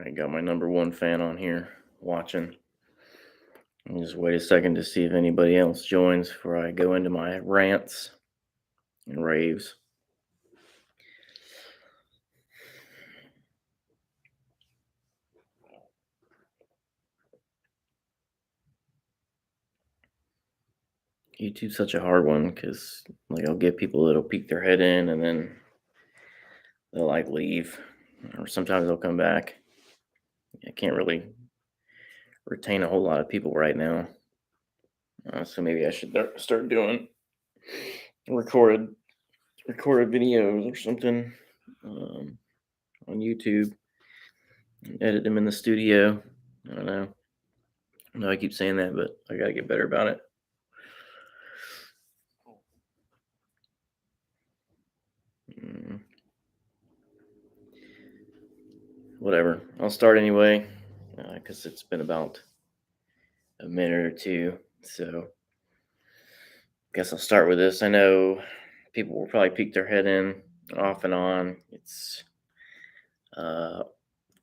I got my number one fan on here watching. I'll just wait a second to see if anybody else joins before I go into my rants and raves. YouTube's such a hard one because I'll get people that'll peek their head in and then they'll leave, or sometimes they'll come back. I can't really retain a whole lot of people right now, so maybe I should start doing recorded recorded videos or something um, on YouTube. Edit them in the studio. I don't know. I know I keep saying that, but I gotta get better about it. Mm, Whatever. I'll start anyway, because it's been about a minute or two. So guess I'll start with this. I know people will probably peek their head in off and on. It's uh,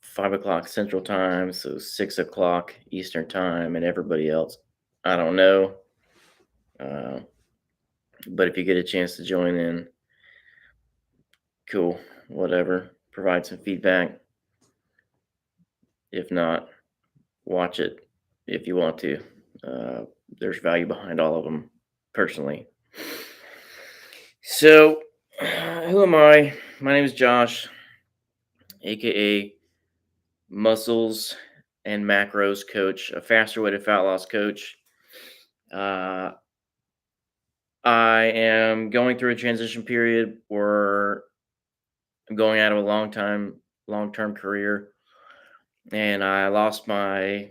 5 o'clock Central Time, so 6 o'clock Eastern Time, and everybody else, I don't know. Uh, but if you get a chance to join in, cool. Whatever. Provide some feedback. If not, watch it if you want to. Uh, there's value behind all of them, personally. So, who am I? My name is Josh, aka Muscles and Macros Coach, a faster way to fat loss coach. Uh, I am going through a transition period where I'm going out of a long term career, and I lost my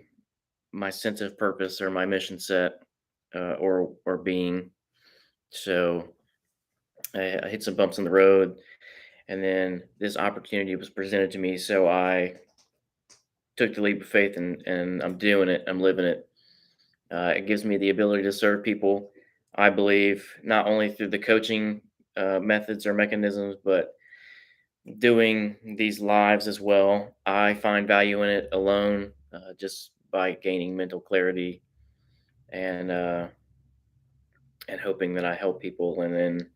sense of purpose or my mission set, or being. So I hit some bumps in the road, and then this opportunity was presented to me. So I took the leap of faith, and I'm doing it. I'm living it. It gives me the ability to serve people. I believe not only through the coaching methods or mechanisms, but doing these lives as well. I find value in it alone, just by gaining mental clarity and hoping that I help people. And then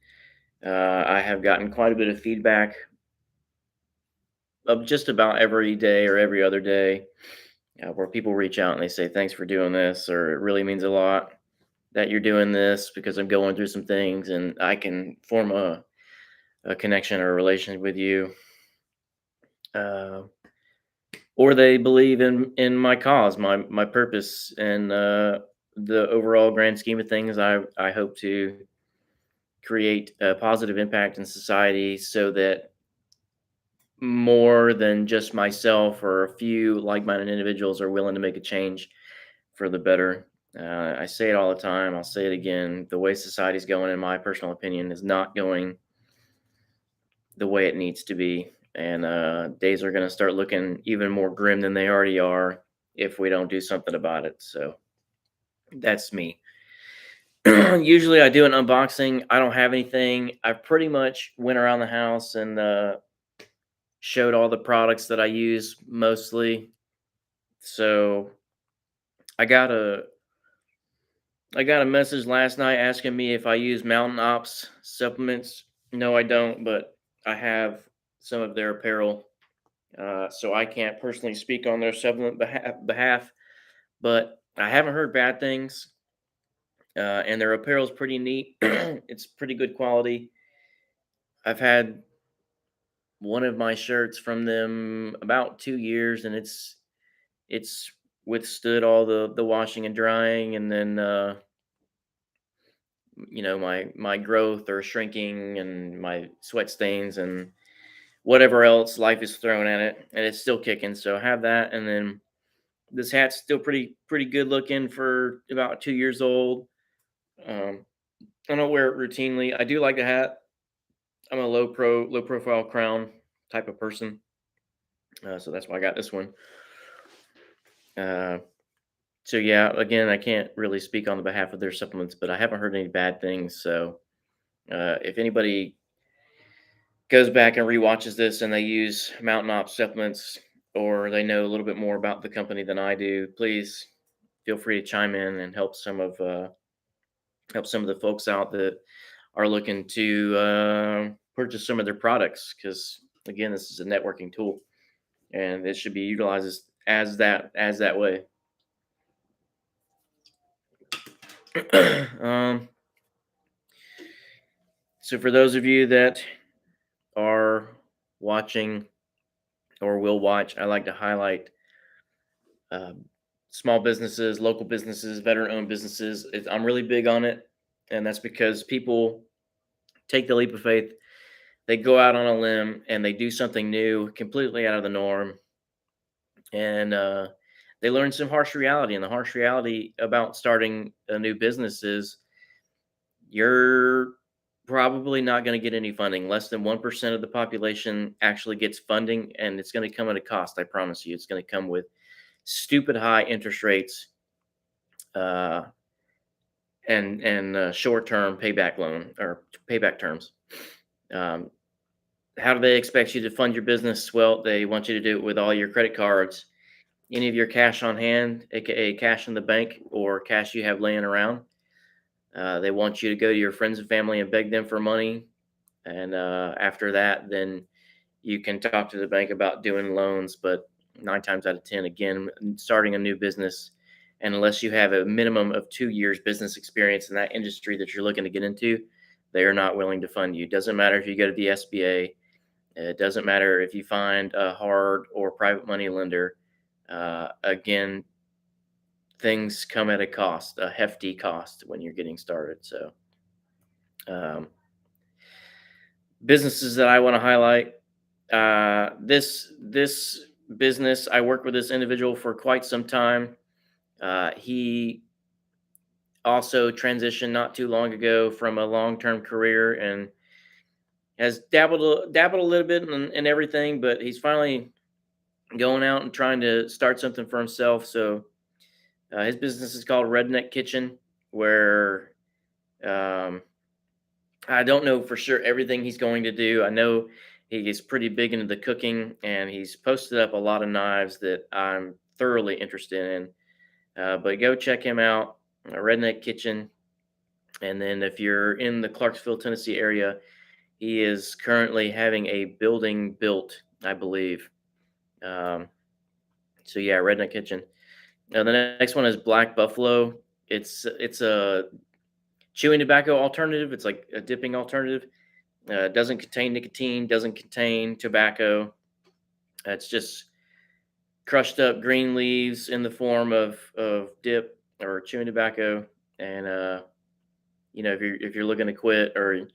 I have gotten quite a bit of feedback of just about every day or every other day, where people reach out and they say, "Thanks for doing this," or "It really means a lot that you're doing this because I'm going through some things and I can form a connection or a relationship with you." Uh, or they believe in my cause, my purpose, and the overall grand scheme of things. I hope to create a positive impact in society so that more than just myself or a few like-minded individuals are willing to make a change for the better. I say it all the time. I'll say it again. The way society's going, in my personal opinion, is not going the way it needs to be. And days are going to start looking even more grim than they already are if we don't do something about it. So that's me. Usually I do an unboxing. I don't have anything. I pretty much went around the house and showed all the products that I use mostly. So I got a I got a message last night asking me if I use Mountain Ops supplements. No, I don't, but I have some of their apparel. So I can't personally speak on their supplement behalf, but I haven't heard bad things. And their apparel is pretty neat. It's pretty good quality. I've had one of my shirts from them about 2 years, and it's withstood all the washing and drying, and then my growth or shrinking and my sweat stains and whatever else life is thrown at it, and it's still kicking. So I have that, and then this hat's still pretty good looking for about 2 years old. Um, I don't wear it routinely. I do like the hat. I'm a low profile crown type of person, so that's why I got this one. Uh, so yeah, again, I can't really speak on the behalf of their supplements, but I haven't heard any bad things. So if anybody goes back and rewatches this and they use Mountain Ops supplements, or they know a little bit more about the company than I do, please feel free to chime in and help some of the folks out that are looking to purchase some of their products. Because again, this is a networking tool, and it should be utilized as that way. um, so for those of you that are watching or will watch, I like to highlight um, small businesses, local businesses, veteran-owned businesses. I'm really big on it, and that's because people take the leap of faith. They go out on a limb and they do something new, completely out of the norm, and they learn some harsh reality. And the harsh reality about starting a new business is you're probably not going to get any funding. Less than 1% of the population actually gets funding, and it's going to come at a cost. I promise you, it's going to come with stupid high interest rates, uh, and short term payback loan or payback terms. Um, how do they expect you to fund your business? Well, they want you to do it with all your credit cards, any of your cash on hand, aka cash in the bank or cash you have laying around. They want you to go to your friends and family and beg them for money. And after that, then you can talk to the bank about doing loans. But 9 times out of 10, again, starting a new business, and unless you have a minimum of 2 years business experience in that industry that you're looking to get into, they are not willing to fund you. Doesn't matter if you go to the SBA. It doesn't matter if you find a hard or private money lender. Again, things come at a cost, a hefty cost when you're getting started. So, um, businesses that I want to highlight. This business, I worked with this individual for quite some time. He also transitioned not too long ago from a long term career and has dabbled a little bit in everything, but he's finally going out and trying to start something for himself. So his business is called Redneck Kitchen, where um, I don't know for sure everything he's going to do. I know he is pretty big into the cooking, and he's posted up a lot of knives that I'm thoroughly interested in. But go check him out, Redneck Kitchen. And then if you're in the Clarksville, Tennessee area, he is currently having a building built, I believe. Um, so yeah, Redneck Kitchen. Now the next one is Black Buffalo. It's a chewing tobacco alternative. It's like a dipping alternative. Doesn't contain nicotine. Doesn't contain tobacco. It's just crushed up green leaves in the form of dip or chewing tobacco. And if you're looking to quit or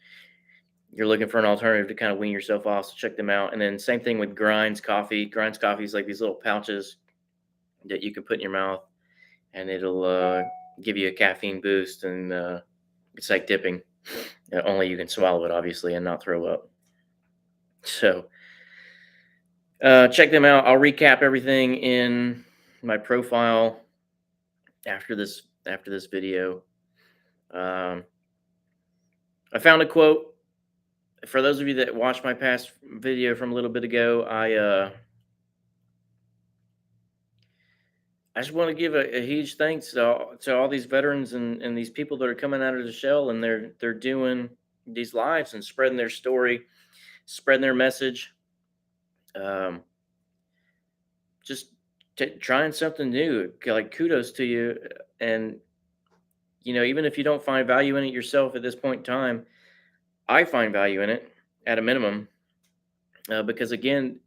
you're looking for an alternative to kind of wean yourself off, so check them out. And then same thing with Grinds Coffee. Grinds Coffee is like these little pouches that you can put in your mouth, and it'll give you a caffeine boost, and it's like dipping. Only you can swallow it, obviously, and not throw up. So check them out. I'll recap everything in my profile after this video. Um, I found a quote for those of you that watched my past video from a little bit ago. I just want to give a huge thanks to all these veterans and these people that are coming out of the shell, and they're doing these lives and spreading their story, spreading their message. Um, just trying something new. Like kudos to you, and even if you don't find value in it yourself at this point in time, I find value in it at a minimum, because again,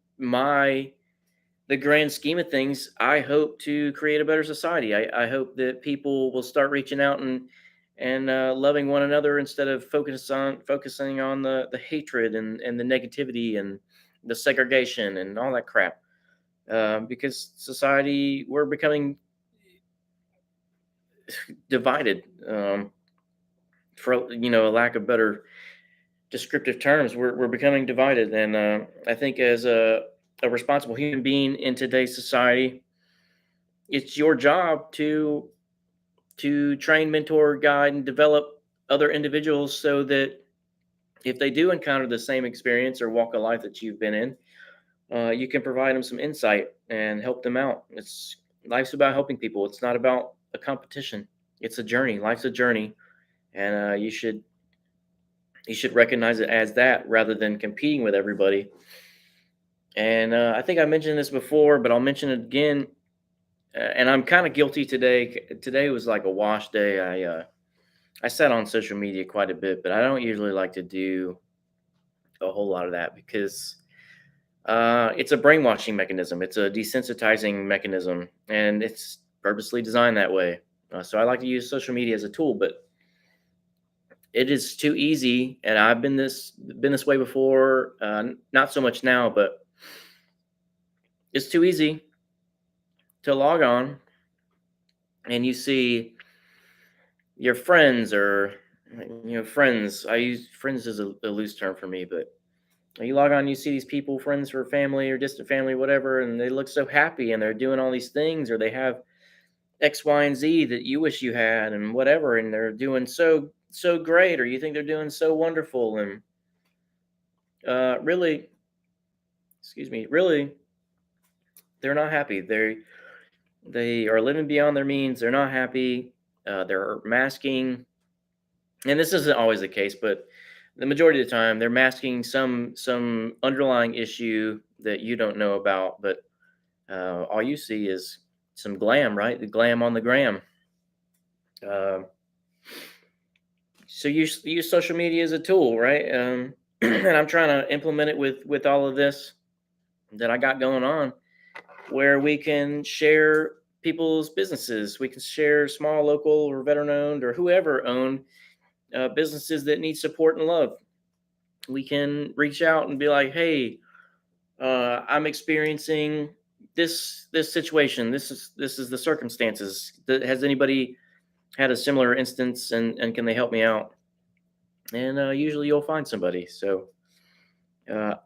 the grand scheme of things, I hope to create a better society. I hope that people will start reaching out and loving one another instead of focusing on the hatred and the negativity and the segregation and all that crap. Because society, we're becoming divided. For a lack of better descriptive terms, we're becoming divided, and I think as a responsible human being in today's society, it's your job to train, mentor, guide, and develop other individuals so that if they do encounter the same experience or walk of life that you've been in, you can provide them some insight and help them out. It's Life's about helping people. It's not about a competition. It's a journey. Life's a journey, and you should recognize it as that rather than competing with everybody. And I think I mentioned this before, but I'll mention it again. And I'm kind of guilty today. Today was like a wash day. I sat on social media quite a bit, but I don't usually like to do a whole lot of that because it's a brainwashing mechanism. It's a desensitizing mechanism, and it's purposely designed that way. So I like to use social media as a tool, but it is too easy. And I've been this way before. Not so much now, but it's too easy to log on and you see your friends or friends. I use friends as a loose term for me, but you log on, you see these people, friends or family or distant family, whatever, and they look so happy and they're doing all these things, or they have X, Y, and Z that you wish you had, and whatever, and they're doing so great, or you think they're doing so wonderful, and really, excuse me, really, they're not happy. They are living beyond their means. They're not happy. They're masking, and this isn't always the case, but the majority of the time, they're masking some underlying issue that you don't know about, but all you see is some glam, right? The glam on the gram. Uh, so use social media as a tool, right? And I'm trying to implement it with all of this that I got going on, where we can share people's businesses. We can share small, local, or veteran owned, or whoever owned businesses that need support and love. We can reach out and be like, "Hey, I'm experiencing this situation. This is the circumstances. Has anybody had a similar instance, and can they help me out?" And usually you'll find somebody. So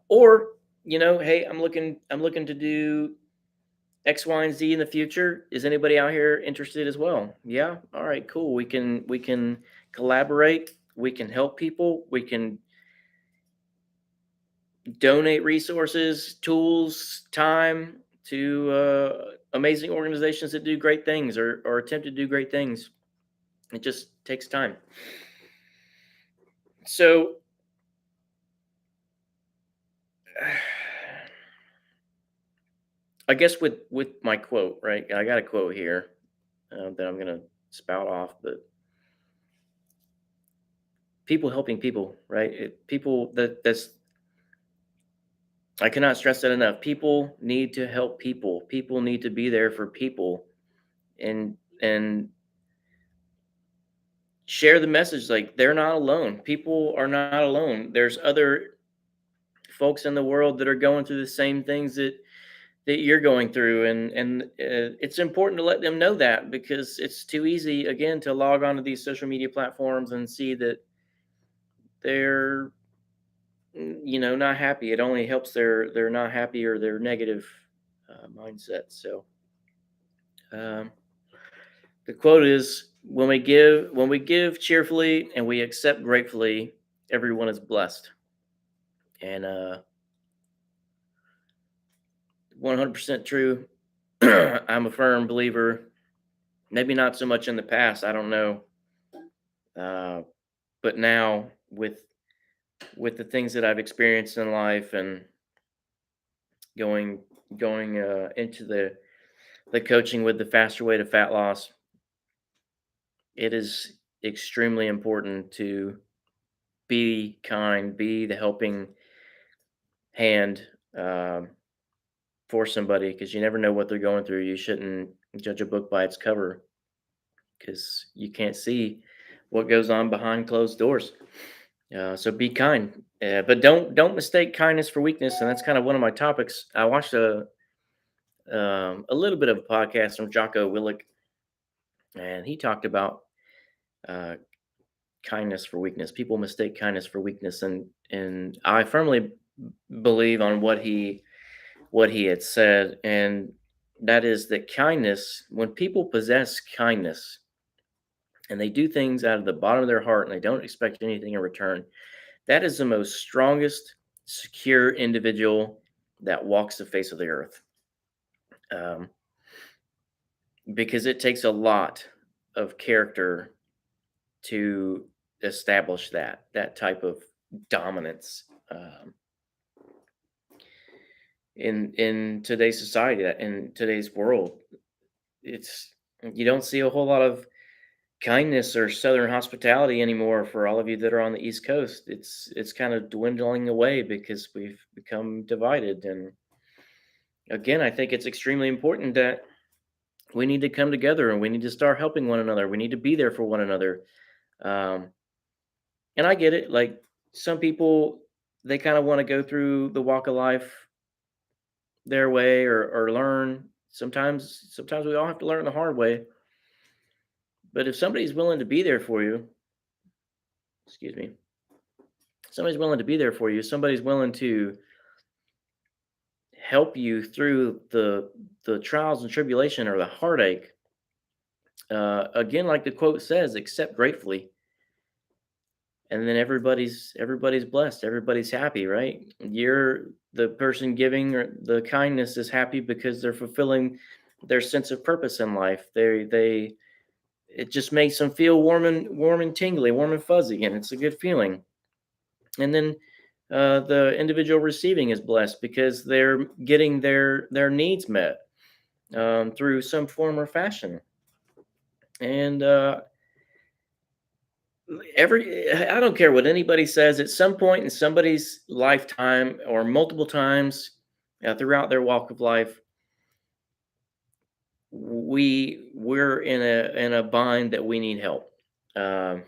or hey, I'm looking to do X, Y, and Z in the future. Is anybody out here interested as well? Yeah. All right. Cool. We can collaborate. We can help people. We can donate resources, tools, time to amazing organizations that do great things or attempt to do great things. It just takes time. So I guess with my quote, right? I got a quote here that I'm gonna spout off, but people helping people, right? People that's I cannot stress that enough. People need to help people. People need to be there for people, and share the message like they're not alone. People are not alone. There's other folks in the world that are going through the same things that you're going through, and it's important to let them know that, because it's too easy again to log onto these social media platforms and see that they're not happy. It only helps their not happy or their negative mindset. So um, the quote is, when we give cheerfully and we accept gratefully, everyone is blessed. And 100% true. I'm a firm believer. Maybe not so much in the past, I don't know, uh, but now with the things that I've experienced in life, and going going into the coaching with the faster way to fat loss, it is extremely important to be kind, be the helping hand, um, for somebody, because you never know what they're going through. You shouldn't judge a book by its cover, because you can't see what goes on behind closed doors. So be kind, but don't mistake kindness for weakness. And that's kind of one of my topics. I watched a little bit of a podcast from Jocko Willick, and he talked about uh, kindness for weakness. People mistake kindness for weakness, and I firmly believe on what he had said, and that is that kindness, when people possess kindness and they do things out of the bottom of their heart and they don't expect anything in return, that is the most strongest, secure individual that walks the face of the earth. Um, because it takes a lot of character to establish that type of dominance in today's society, in today's world. It's You don't see a whole lot of kindness or southern hospitality anymore for all of you that are on the East Coast. It's kind of dwindling away because we've become divided. And again, I think it's extremely important that we need to come together and we need to start helping one another. We need to be there for one another. Um, and I get it. Like some people, they kind of want to go through the walk of life their way, or learn. Sometimes we all have to learn the hard way. But if somebody's willing to be there for you, excuse me, somebody's willing to be there for you, somebody's willing to help you through the trials and tribulation or the heartache. Again, like the quote says, accept gratefully, and then everybody's blessed, everybody's happy, right? You're the person giving or the kindness is happy because they're fulfilling their sense of purpose in life. They It just makes them feel warm and tingly, warm and fuzzy, and it's a good feeling. And then the individual receiving is blessed because they're getting their needs met through some form or fashion. And every I don't care what anybody says. At some point in somebody's lifetime, or multiple times throughout their walk of life, we're in a bind that we need help, um,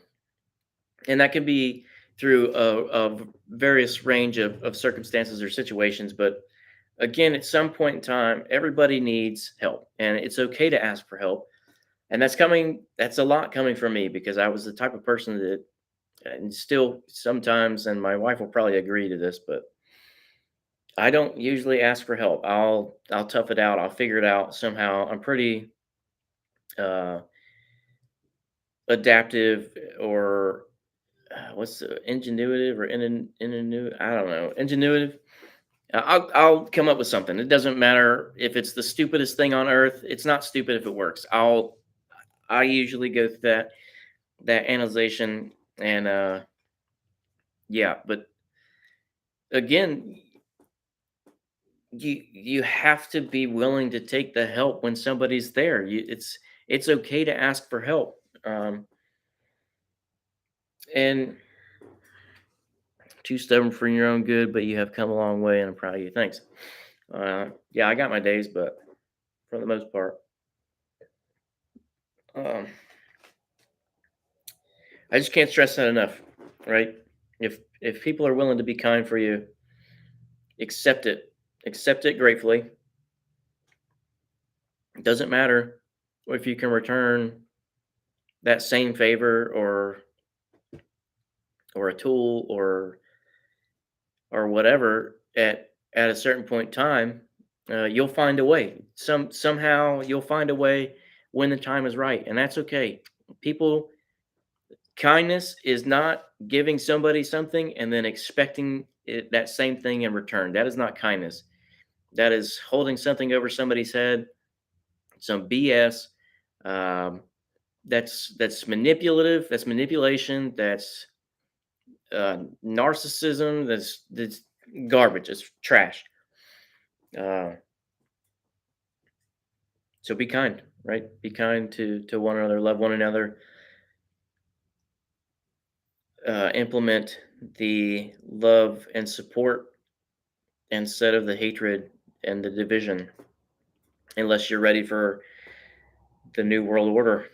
and that can be through a various range of circumstances or situations. But again, at some point in time, everybody needs help, and it's okay to ask for help. And that's a lot coming from me because I was the type of person that, and still sometimes, and my wife will probably agree to this, but I don't usually ask for help. I'll tough it out. I'll figure it out somehow. I'm pretty uh, adaptive, or what's the ingenuitive or I don't know, ingenuitive. I'll come up with something. It doesn't matter if it's the stupidest thing on earth. It's not stupid if it works. I usually go through that analyzation. And yeah, but again, you have to be willing to take the help when somebody's there. It's okay to ask for help. And too stubborn for your own good, but you have come a long way, and I'm proud of you. Thanks. Yeah, I got my days, but for the most part, um, I just can't stress that enough. Right? If people are willing to be kind for you, accept it. Accept it gratefully. It doesn't matter if you can return that same favor, or a tool, or whatever at a certain point in time. You'll find a way. Somehow you'll find a way when the time is right, and that's okay. People Kindness is not giving somebody something and then expecting that same thing in return. That is not kindness. That is holding something over somebody's head. Some BS. Um, that's manipulative. That's manipulation. That's narcissism. That's garbage. It's trash. Uh, so be kind, right? Be kind to one another. Love one another. Implement the love and support instead of the hatred and the division. Unless you're ready for the new world order,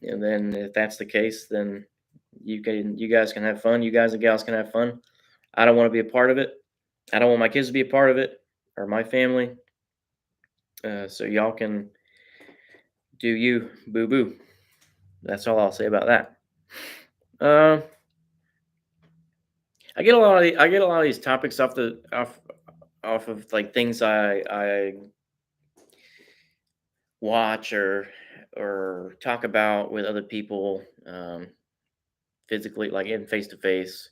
and then if that's the case, then you guys can have fun. You guys and gals can have fun. I don't want to be a part of it. I don't want my kids to be a part of it, or my family. So y'all can do you, boo boo. That's all I'll say about that. Uh, I get a lot of these topics off of like things I watch, or talk about with other people, physically, like in face to face.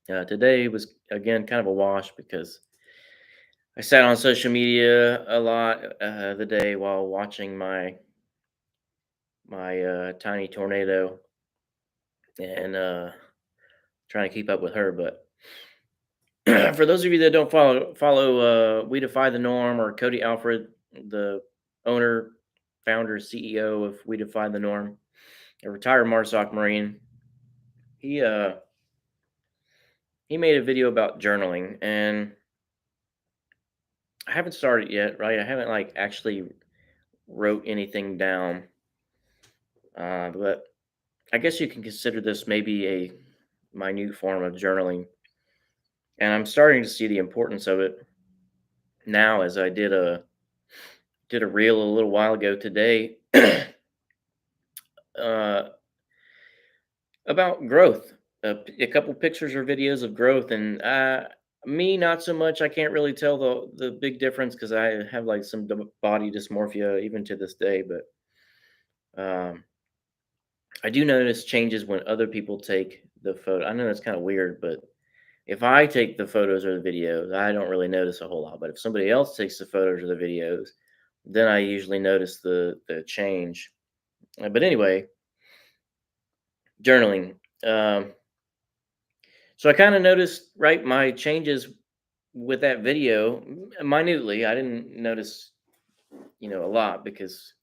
Today was again kind of a wash because I sat on social media a lot the day while watching my tiny tornado and trying to keep up with her. But for those of you that don't follow We Defy the Norm or Cody Alfred, the owner, founder, CEO of We Defy the Norm, a retired MARSOC Marine, he uh he made a video about journaling, and I haven't started yet, right? I haven't like actually wrote anything down, but I guess you can consider this maybe a minute form of journaling, and I'm starting to see the importance of it now as I did a reel a little while ago today uh, about growth. A couple pictures or videos of growth, and me not so much. I can't really tell the big difference because I have like some body dysmorphia even to this day. But I do notice changes when other people take the photo. I know that's kind of weird, but if I take the photos or the videos, I don't really notice a whole lot. But if somebody else takes the photos or the videos, then I usually notice the change. But anyway, journaling. Um, so I kind of noticed, right, my changes with that video minutely. I didn't notice, a lot because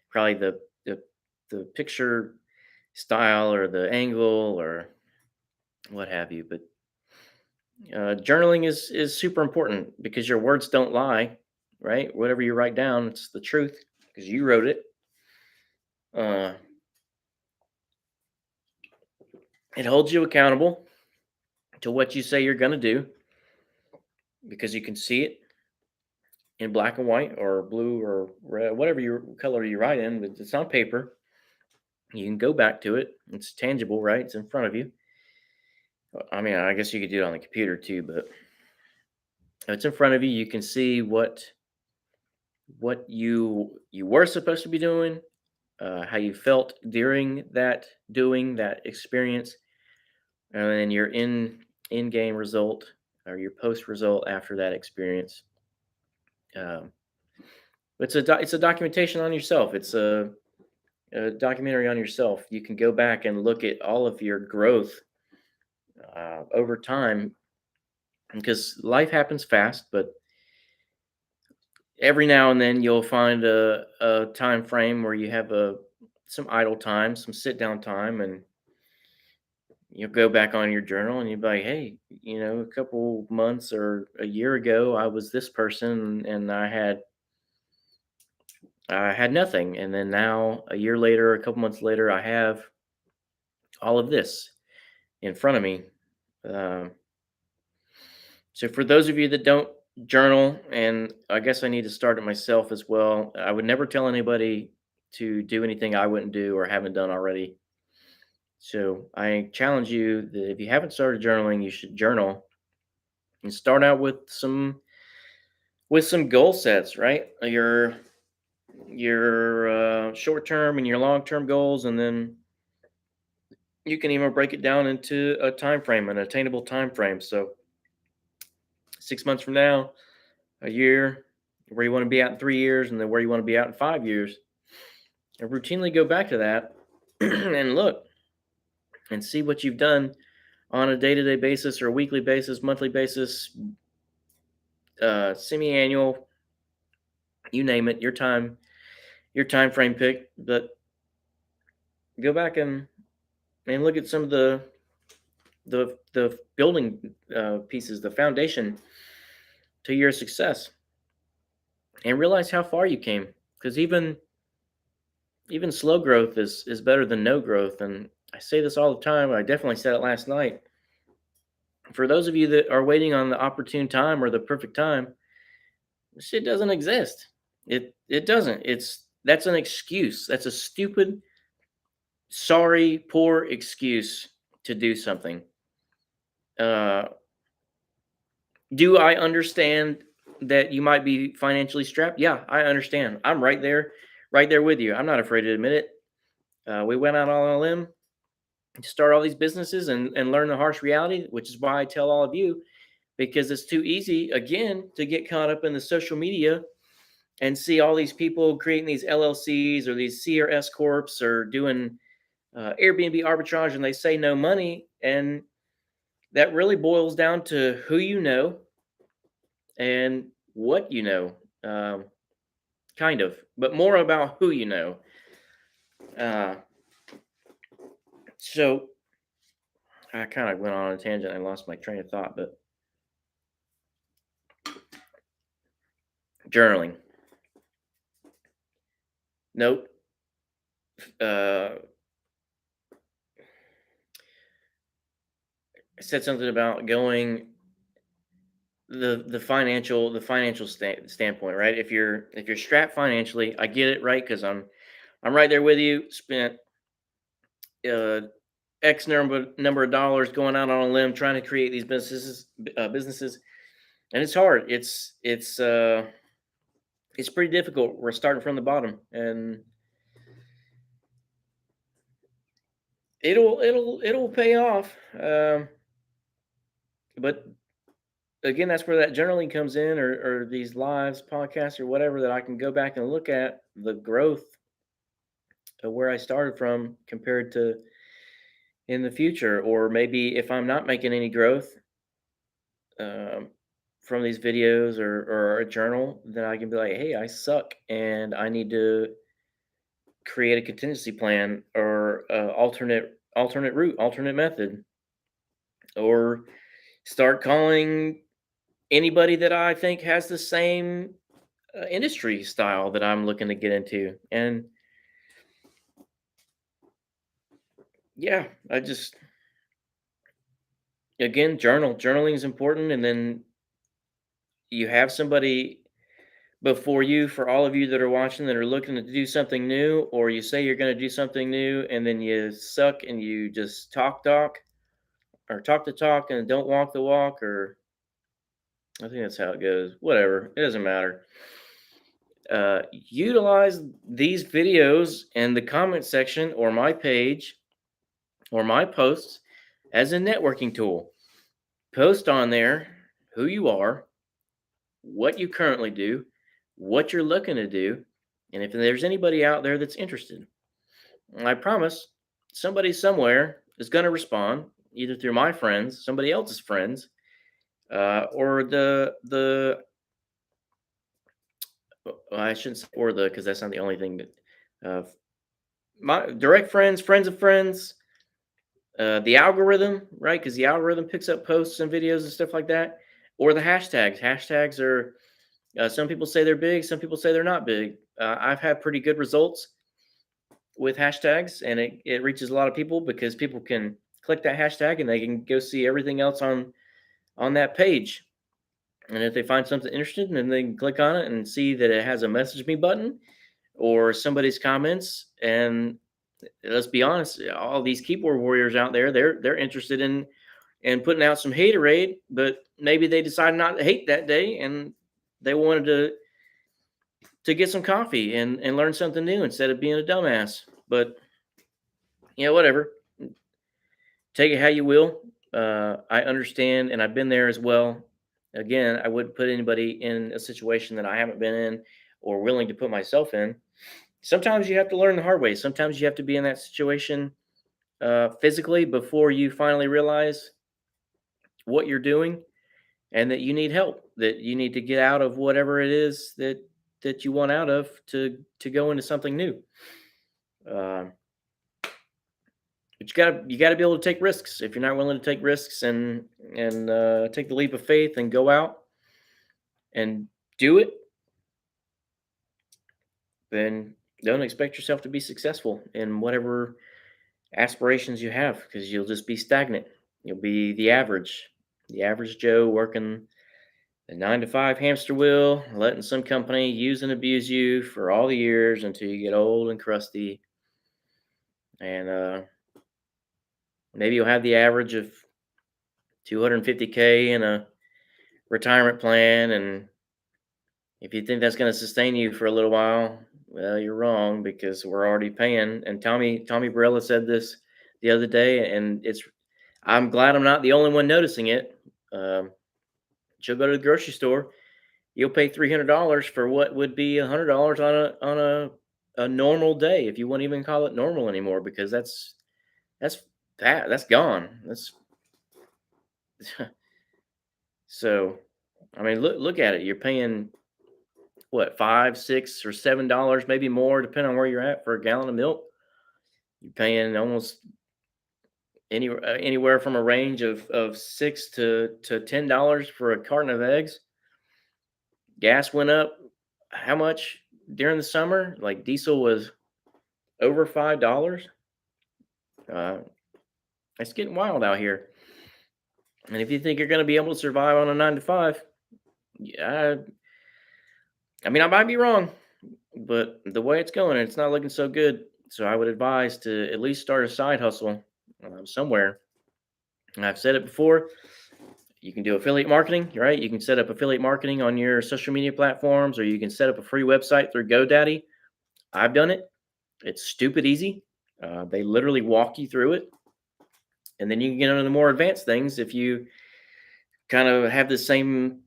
probably the picture style or the angle or what have you. But journaling is super important because your words don't lie, right? Whatever you write down, it's the truth because you wrote it. Uh, it holds you accountable to what you say you're going to do because you can see it in black and white or blue or red, whatever your color you write in, but it's on paper. You can go back to it. It's tangible, right? It's in front of you. I mean, I guess you could do it on the computer too, but it's in front of you. You can see what you were supposed to be doing, how you felt during that doing that experience, and then your in game result or your post result after that experience. Um, it's a documentation on yourself. It's a documentary on yourself. You can go back and look at all of your growth over time because life happens fast, but every now and then you'll find a time frame where you have some idle time, some sit down time, and you'll go back on your journal and you'll be like, hey, a couple months or a year ago, I was this person and I had nothing, and then now a year later, a couple months later, I have all of this in front of me. Um, so for those of you that don't journal, and I guess I need to start it myself as well, I would never tell anybody to do anything I wouldn't do or haven't done already. So I challenge you that if you haven't started journaling, you should journal and start out with some goal sets, right? Your short term and your long term goals, and then you can even break it down into a time frame, an attainable time frame. So 6 months from now, a year, where you want to be at in 3 years, and then where you want to be out in 5 years. And routinely go back to that and look and see what you've done on a day-to-day basis or a weekly basis, monthly basis, semi-annual, you name it, your time frame pick. But go back and look at some of the building pieces, the foundation to your success, and realize how far you came. Because even slow growth is better than no growth. And I say this all the time. I definitely said it last night. For those of you that are waiting on the opportune time or the perfect time, shit doesn't exist. It doesn't. That's an excuse. That's a stupid, sorry, poor excuse to do something. Uh, do I understand that you might be financially strapped? Yeah, I understand. I'm right there with you. I'm not afraid to admit it. We went out on a limb to start all these businesses and learn the harsh reality, which is why I tell all of you, because it's too easy, again, to get caught up in the social media and see all these people creating these LLCs or these C or S corps or doing Airbnb arbitrage, and they say no money. And that really boils down to who you know and what you know, um, kind of, but more about who you know. Uh, so I kind of went on a tangent. I lost my train of thought, but journaling. Nope. Uh, I said something about going the financial standpoint, right? If you're strapped financially, I get it, right? Because I'm right there with you. Spent uh, X number of dollars going out on a limb trying to create these businesses, and it's hard. It's pretty difficult. We're starting from the bottom, and it'll pay off. But again, that's where that journaling comes in, or these lives, podcasts, or whatever that I can go back and look at the growth of where I started from compared to in the future, or maybe if I'm not making any growth um, from these videos or a journal, then I can be like, hey, I suck, and I need to create a contingency plan or alternate route, alternate method, or start calling anybody that I think has the same industry style that I'm looking to get into. And yeah, I just again journaling is important, and then you have somebody before you, for all of you that are watching that are looking to do something new, or you say you're going to do something new and then you suck and you just talk or talk the talk and don't walk the walk, or I think that's how it goes. Whatever, it doesn't matter. Utilize these videos and the comment section or my page or my posts as a networking tool. Post on there who you are, what you currently do, what you're looking to do, and if there's anybody out there that's interested. I promise somebody somewhere is going to respond either through my friends, somebody else's friends, or I shouldn't say or the because that's not the only thing that uh, my direct friends, friends of friends, the algorithm, right? Because the algorithm picks up posts and videos and stuff like that, or the hashtags. Hashtags are some people say they're big, some people say they're not big. I've had pretty good results with hashtags, and it reaches a lot of people because people can click that hashtag and they can go see everything else on that page. And if they find something interesting, then they can click on it and see that it has a message me button or somebody's comments. And let's be honest, all these keyboard warriors out there, they're interested in putting out some haterade, but maybe they decided not to hate that day and they wanted to get some coffee and learn something new instead of being a dumbass. But yeah, whatever. Take it how you will. I understand, and I've been there as well. Again, I wouldn't put anybody in a situation that I haven't been in or willing to put myself in. Sometimes you have to learn the hard way. Sometimes you have to be in that situation physically before you finally realize what you're doing and that you need help. That you need to get out of whatever it is that you want out of to go into something new. Uh, But you gotta be able to take risks. If you're not willing to take risks and take the leap of faith and go out and do it, then don't expect yourself to be successful in whatever aspirations you have, because you'll just be stagnant. You'll be the average Joe working the 9 to 5 hamster wheel, letting some company use and abuse you for all the years until you get old and crusty. And maybe you'll have the average of 250K in a retirement plan, and if you think that's going to sustain you for a little while, well, you're wrong, because we're already paying. And Tommy Barella said this the other day, and I'm glad I'm not the only one noticing it. Um, She'll go to the grocery store. You'll pay $300 for what would be $100 on a normal day, if you wouldn't even call it normal anymore, because that's that's gone. That's so. I mean, look at it. You're paying what, 5, 6, or $7, maybe more, depending on where you're at, for a gallon of milk. You're paying almost anywhere from a range of $6 to $10 for a carton of eggs. Gas went up how much during the summer? Like, diesel was over $5. Uh, it's getting wild out here. And if you think you're going to be able to survive on a 9 to 5, yeah, I mean, I might be wrong, but the way it's going, it's not looking so good. So I would advise to at least start a side hustle somewhere. And I've said it before. You can do affiliate marketing, right? You can set up affiliate marketing on your social media platforms, or you can set up a free website through GoDaddy. I've done it. It's stupid easy. They literally walk you through it. And then you can get into the more advanced things if you kind of have the same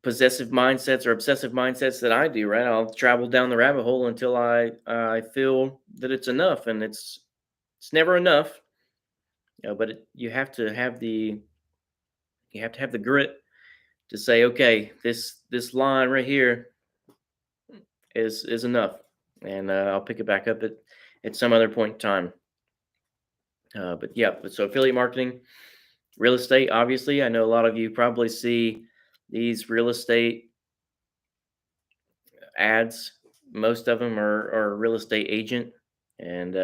possessive mindsets or obsessive mindsets that I do, right? I'll travel down the rabbit hole until I feel that it's enough, and it's never enough. But you have to have the grit to say, okay, this line right here is enough, and I'll pick it back up at some other point in time. But yeah, so affiliate marketing, real estate, obviously. I know a lot of you probably see these real estate ads. Most of them are real estate agent, and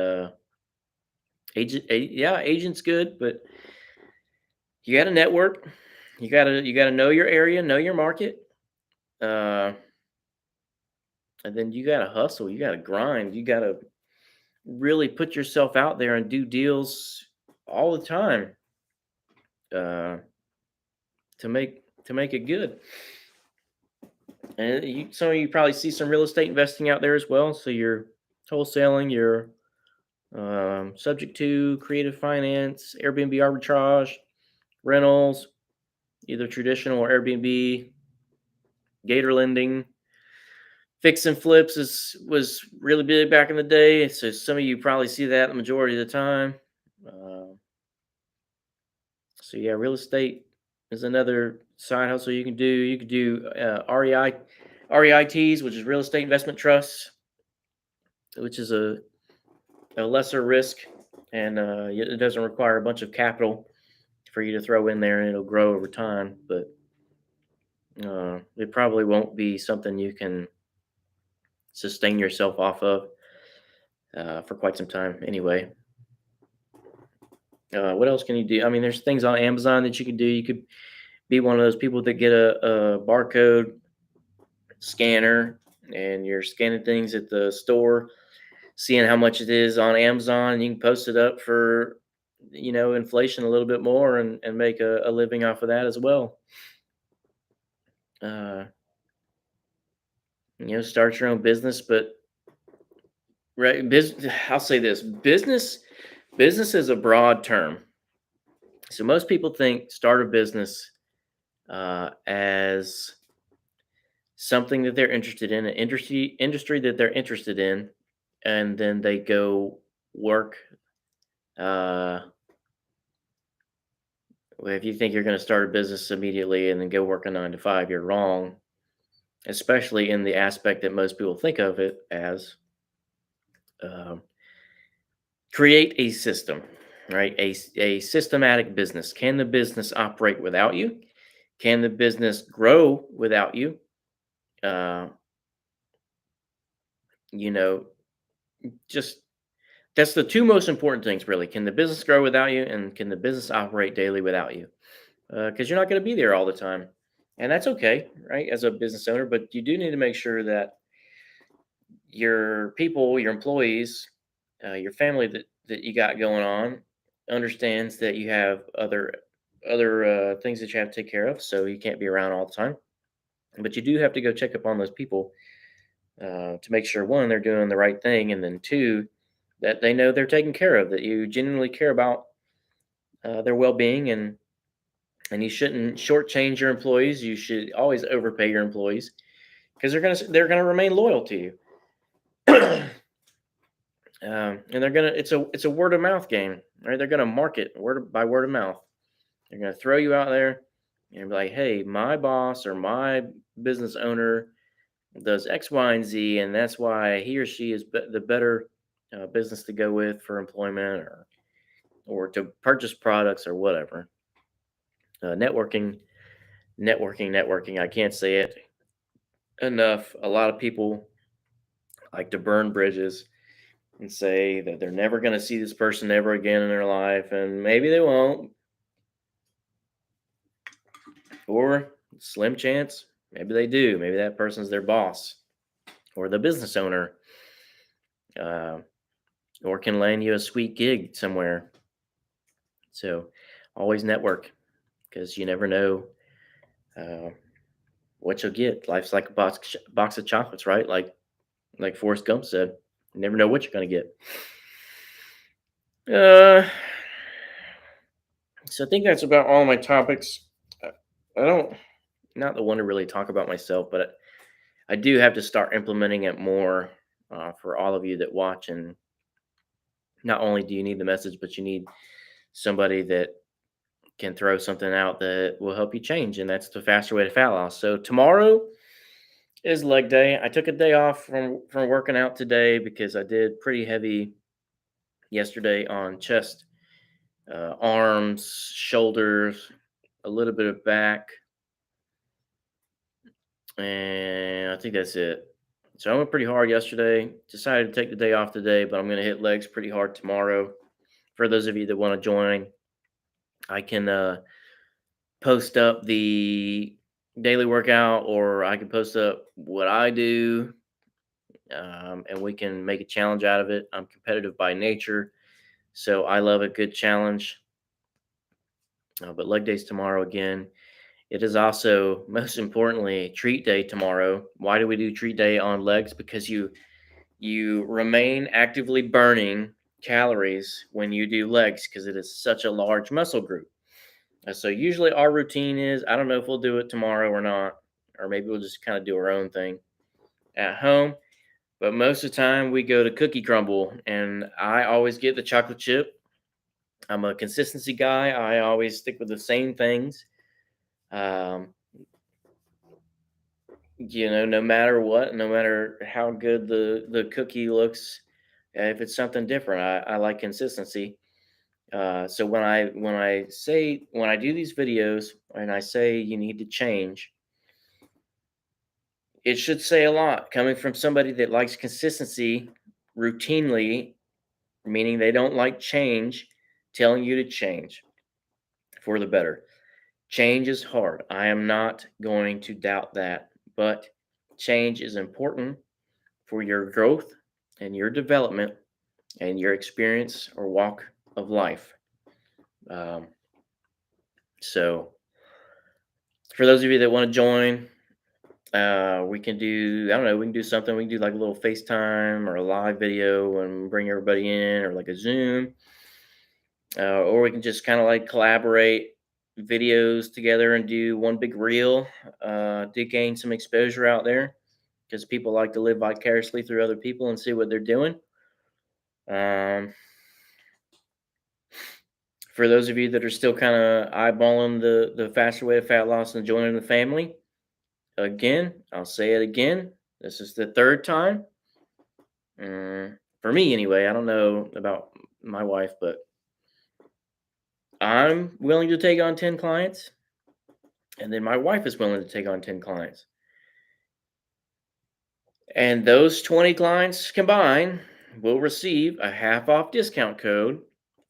yeah, agent's good, but you got to network. You got to know your area, know your market, uh, and then you got to hustle. You got to grind. You got to really put yourself out there and do deals all the time, uh, to make it good. And some of you probably see some real estate investing out there as well. So you're wholesaling, you're subject to creative finance, Airbnb arbitrage, rentals, either traditional or Airbnb, gator lending. Fix and flips was really big back in the day. So some of you probably see that the majority of the time. Uh, so yeah, real estate is another side hustle you can do. You could do REITs, which is real estate investment trusts, which is a lesser risk, and it doesn't require a bunch of capital for you to throw in there, and it'll grow over time. But it probably won't be something you can sustain yourself off of for quite some time anyway. What else can you do? I mean, there's things on Amazon that you can do. You could be one of those people that get a barcode scanner, and you're scanning things at the store, seeing how much it is on Amazon, and you can post it up for inflation a little bit more, and make a living off of that as well. Uh, start your own business, but right, I'll say this: business is a broad term. So most people think start a business as something that they're interested in, an industry that they're interested in, and then they go work. Uh, if you think you're going to start a business immediately and then go work a 9 to 5, you're wrong. Especially in the aspect that most people think of it as. Um, Create a system, right? A systematic business. Can the business operate without you? Can the business grow without you? Uh, you know, just that's the two most important things, really. Can the business grow without you, and can the business operate daily without you? Because you're not going to be there all the time, and that's okay, right? As a business owner, but you do need to make sure that your people, your employees, your family that you got going on understands that you have other things that you have to take care of, so you can't be around all the time. But you do have to go check up on those people to make sure, one, they're doing the right thing, and then two, that they know they're taken care of, that you genuinely care about their well-being, and you shouldn't shortchange your employees. You should always overpay your employees because they're gonna remain loyal to you. And they're gonna it's a word of mouth game, right? They're gonna market by word of mouth. They're gonna throw you out there and be like, "Hey, my boss or my business owner does X, Y, and Z, and that's why he or she is the better business to go with for employment or to purchase products or whatever." Networking. I can't say it enough. A lot of people like to burn bridges and say that they're never going to see this person ever again in their life, and maybe they won't, or slim chance, maybe they do. Maybe that person's their boss or the business owner, uh, or can land you a sweet gig somewhere. So always network because you never know uh, what you'll get. Life's like a box of chocolates, right? Like Forrest Gump said, you never know what you're going to get. Uh, so I think that's about all my topics. Uh, I don't, not the one to really talk about myself, but I do have to start implementing it more for all of you that watch. And not only do you need the message, but you need somebody that can throw something out that will help you change. And that's the faster way to fat loss. So tomorrow is leg day. I took a day off from working out today because I did pretty heavy yesterday on chest, arms, shoulders, a little bit of back, and I think that's it. So I went pretty hard yesterday. Decided to take the day off today, but I'm going to hit legs pretty hard tomorrow. For those of you that want to join, I can post up the daily workout, or I can post up what I do, and we can make a challenge out of it. I'm competitive by nature, so I love a good challenge. But leg days tomorrow again. It is also, most importantly, treat day tomorrow. Why do we do treat day on legs? Because you remain actively burning calories when you do legs because it is such a large muscle group. So usually our routine is, I don't know if we'll do it tomorrow or not, or maybe we'll just kind of do our own thing at home. But most of the time we go to Cookie Crumble, and I always get the chocolate chip. I'm a consistency guy. I always stick with the same things. Um, no matter what, no matter how good the cookie looks, if it's something different, I like consistency. So when I do these videos and I say you need to change, it should say a lot coming from somebody that likes consistency routinely, meaning they don't like change, telling you to change for the better. Change is hard. I am not going to doubt that, but change is important for your growth and your development and your experience or walk of life. Um, so, for those of you that want to join, we can do, I don't know, we can do something. We can do like a little FaceTime or a live video and bring everybody in, or like a Zoom, or we can just kind of like collaborate videos together and do one big reel to gain some exposure out there because people like to live vicariously through other people and see what they're doing. Um, for those of you that are still kind of eyeballing the faster way to fat loss and joining the family, again, I'll say it again. This is the third time. For me, anyway. I don't know about my wife, but I'm willing to take on 10 clients, and then my wife is willing to take on 10 clients. And those 20 clients combined will receive a half off discount code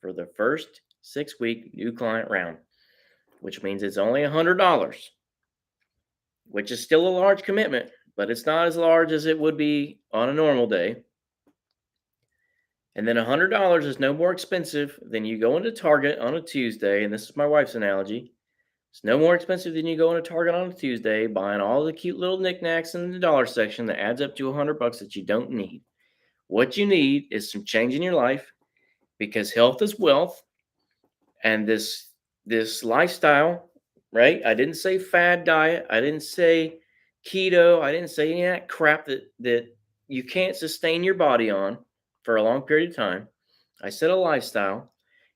for the first 6-week new client round, which means it's only $100, which is still a large commitment, but it's not as large as it would be on a normal day. And then $100 is no more expensive than you going to Target on a Tuesday. And this is my wife's analogy. It's no more expensive than you going to Target on a Tuesday, buying all the cute little knickknacks in the dollar section that adds up to $100 that you don't need. What you need is some change in your life, because health is wealth, and this lifestyle right? I didn't say fad diet. I didn't say keto. I didn't say any of that crap that you can't sustain your body on for a long period of time. I said a lifestyle.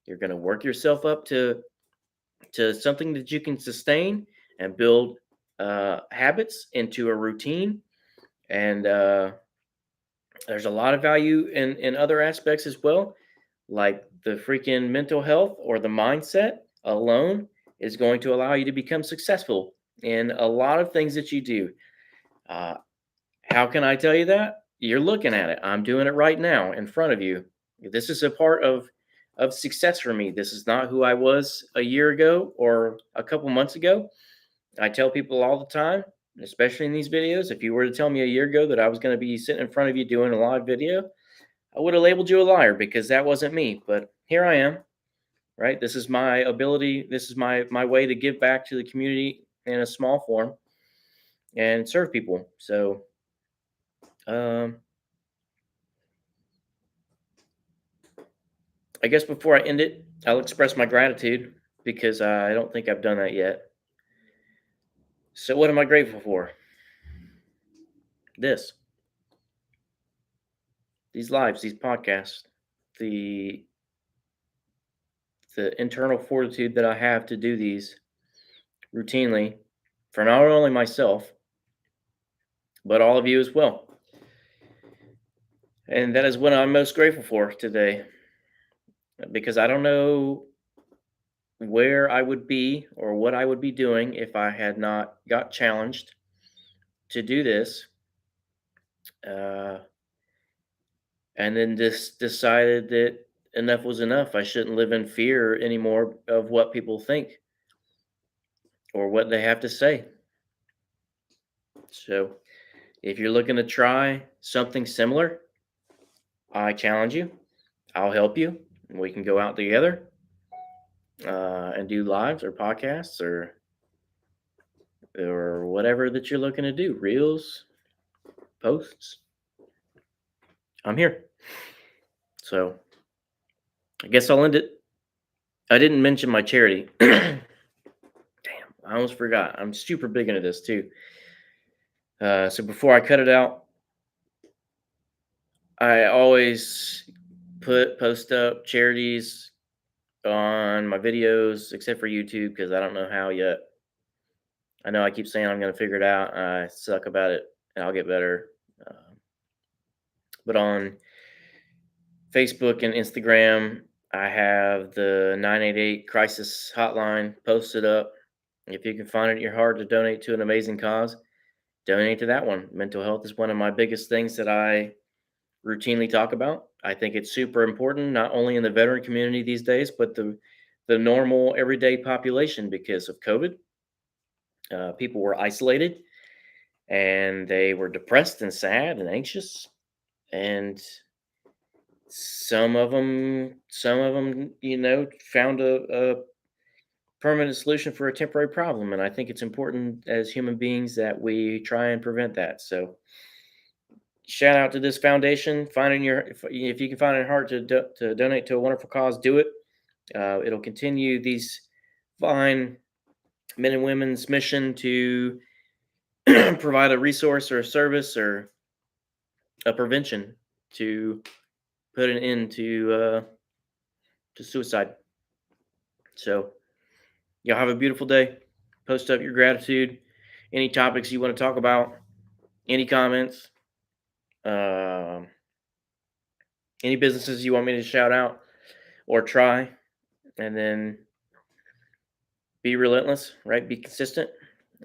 You're going to work yourself up to something that you can sustain and build habits into a routine. And there's a lot of value in other aspects as well, like the freaking mental health or the mindset alone is going to allow you to become successful in a lot of things that you do. Uh, how can I tell you that? You're looking at it. I'm doing it right now in front of you. This is a part of success for me. This is not who I was a year ago or a couple months ago. I tell people all the time, especially in these videos, if you were to tell me a year ago that I was going to be sitting in front of you doing a live video, I would have labeled you a liar because that wasn't me. But here I am, right? This is my ability. This is my way to give back to the community in a small form and serve people. So, um, I guess before I end it, I'll express my gratitude because I don't think I've done that yet. So, what am I grateful for? This, these lives, these podcasts, the the internal fortitude that I have to do these routinely for not only myself, but all of you as well. And that is what I'm most grateful for today because I don't know where I would be or what I would be doing if I had not got challenged to do this. Uh, and then just decided that enough was enough. I shouldn't live in fear anymore of what people think or what they have to say. So, if you're looking to try something similar, I challenge you. I'll help you. We can go out together and do lives or podcasts or whatever that you're looking to do. Reels, posts. I'm here. So I guess I'll end it. I didn't mention my charity. Damn, I almost forgot. I'm super big into this too. So before I cut it out, I always post up charities on my videos, except for YouTube because I don't know how yet. I know I keep saying I'm going to figure it out. I suck about it, and I'll get better. Uh, but on Facebook and Instagram, I have the 988 crisis hotline posted up. If you can find it in your heart to donate to an amazing cause, donate to that one. Mental health is one of my biggest things that I routinely talk about. I think it's super important, not only in the veteran community these days, but the normal everyday population because of COVID. People were isolated and they were depressed and sad and anxious, and some of them, found a permanent solution for a temporary problem. And I think it's important as human beings that we try and prevent that. So shout out to this foundation. Finding your if you can find it in your heart to donate to a wonderful cause, do it. It'll continue these fine men and women's mission to provide a resource or a service or a prevention to put an end to suicide. So y'all have a beautiful day. Post up your gratitude, any topics you want to talk about, any comments, um, any businesses you want me to shout out or try, and then be relentless, right? Be consistent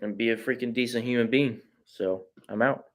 and be a freaking decent human being. So I'm out.